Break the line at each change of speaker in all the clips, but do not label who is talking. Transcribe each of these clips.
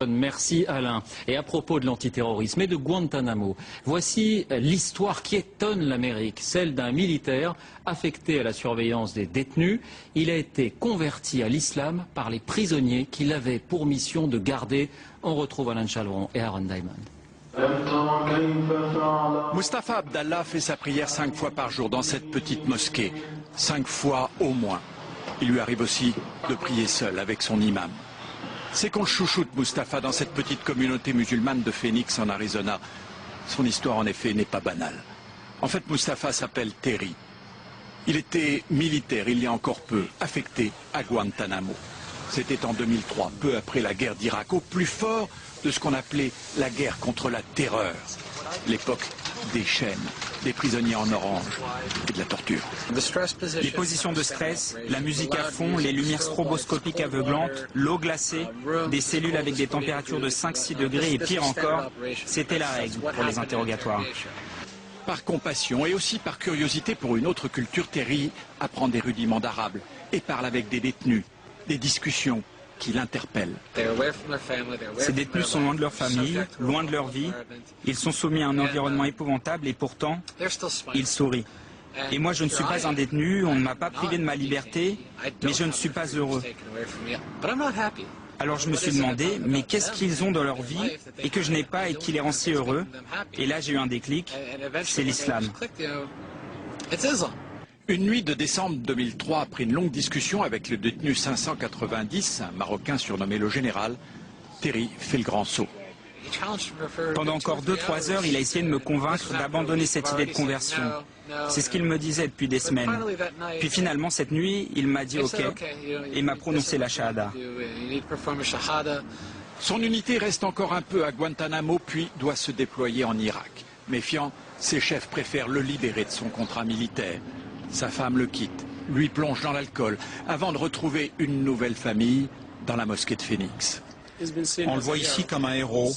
Merci Alain. Et à propos de l'antiterrorisme et de Guantanamo, voici l'histoire qui étonne l'Amérique, celle d'un militaire affecté à la surveillance des détenus. Il a été converti à l'islam par les prisonniers qu'il avait pour mission de garder. On retrouve Alain Chalron et Aaron Diamond.
Mustapha Abdallah fait sa prière 5 fois par jour dans cette petite mosquée. 5 fois au moins. Il lui arrive aussi de prier seul avec son imam. C'est qu'on le chouchoute Mustapha dans cette petite communauté musulmane de Phoenix en Arizona. Son histoire en effet n'est pas banale. En fait Mustapha s'appelle Terry. Il était militaire il y a encore peu, affecté à Guantanamo. C'était en 2003, peu après la guerre d'Irak, au plus fort de ce qu'on appelait la guerre contre la terreur. L'époque des chaînes, des prisonniers en orange et de la torture.
Les positions de stress, la musique à fond, les lumières stroboscopiques aveuglantes, l'eau glacée, des cellules avec des températures de 5-6 degrés et pire encore, c'était la règle pour les interrogatoires.
Par compassion et aussi par curiosité pour une autre culture, Terry apprend des rudiments d'arabe et parle avec des détenus, des discussions qui l'interpellent.
Ces détenus sont loin de leur famille, loin de leur vie. Ils sont soumis à un environnement épouvantable et pourtant, ils sourient. Et moi, je ne suis pas un détenu, on ne m'a pas privé de ma liberté, mais je ne suis pas heureux. Alors je me suis demandé, mais qu'est-ce qu'ils ont dans leur vie et que je n'ai pas et qui les rend si heureux? Et là, j'ai eu un déclic, c'est l'islam.
Une nuit de décembre 2003, après une longue discussion avec le détenu 590, un Marocain surnommé le Général, Terry fait le grand saut.
Pendant encore 2-3 heures, il a essayé de me convaincre d'abandonner cette idée de conversion. C'est ce qu'il me disait depuis des semaines. Puis finalement, cette nuit, il m'a dit OK et m'a prononcé la shahada.
Son unité reste encore un peu à Guantanamo, puis doit se déployer en Irak. Méfiant, ses chefs préfèrent le libérer de son contrat militaire. Sa femme le quitte, lui plonge dans l'alcool, avant de retrouver une nouvelle famille dans la mosquée de Phoenix.
On le voit ici comme un héros.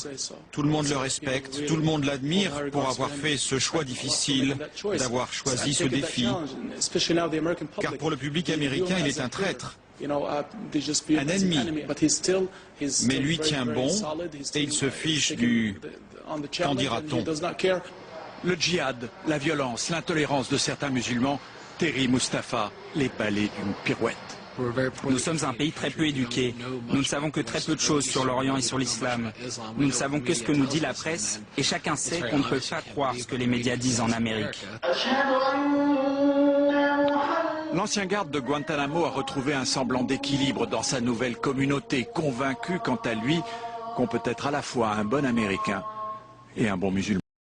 Tout le monde le respecte, tout le monde l'admire pour avoir fait ce choix difficile, d'avoir choisi ce défi. Car pour le public américain, il est un traître, un ennemi. Mais lui tient bon et il se fiche du « qu'en dira-t-on ».
Le djihad, la violence, l'intolérance de certains musulmans, Terry Mustapha les balaie d'une pirouette.
Nous sommes un pays très peu éduqué. Nous ne savons que très peu de choses sur l'Orient et sur l'islam. Nous ne savons que ce que nous dit la presse et chacun sait qu'on ne peut pas croire ce que les médias disent en Amérique.
L'ancien garde de Guantanamo a retrouvé un semblant d'équilibre dans sa nouvelle communauté, convaincu quant à lui qu'on peut être à la fois un bon Américain et un bon musulman.